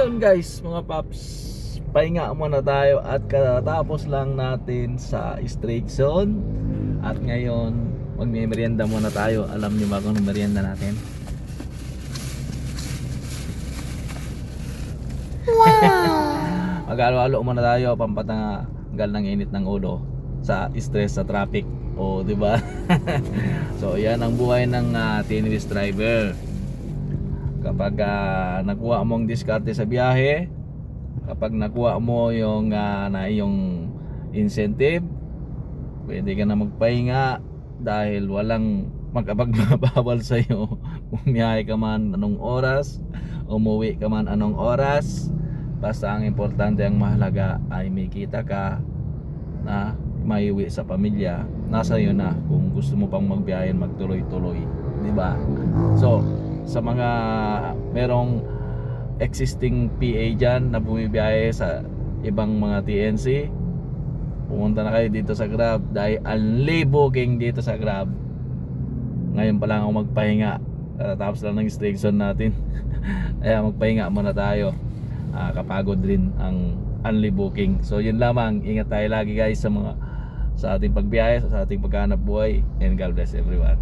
Ayun guys, mga paps, pahinga muna tayo at katapos lang natin sa straight zone. At ngayon, magme-merienda muna tayo. Alam niyo ba kung anong merienda natin? Wow! Mag-alo-alo muna tayo, pampatanggal ng init ng ulo sa stress sa traffic. O, di ba? So, yan ang buhay ng teenage driver. Kapag nakuha mo ang diskarte sa biyahe, kapag nakuha mo yung iyong incentive, pwede ka na magpahinga dahil walang magkapagbabawal sa iyo. Umiyahe ka man anong oras, umuwi ka man anong oras, basta ang importante, ang mahalaga ay may kita ka na maiuwi sa pamilya. Nasa iyo na kung gusto mo pang magbiyahe, magtuloy-tuloy, di ba? So sa mga merong existing PA dyan na bumibiyahe sa ibang mga TNC, pumunta na kayo dito sa Grab dahil unli booking dito sa Grab. Ngayon pa lang ako magpahinga, tapos lang ng station natin. Kaya magpahinga muna tayo. Kapagod rin ang unli booking. So yun lamang, ingat tayo lagi guys sa ating pagbiyahe, sa ating paghanap buhay, and God bless everyone.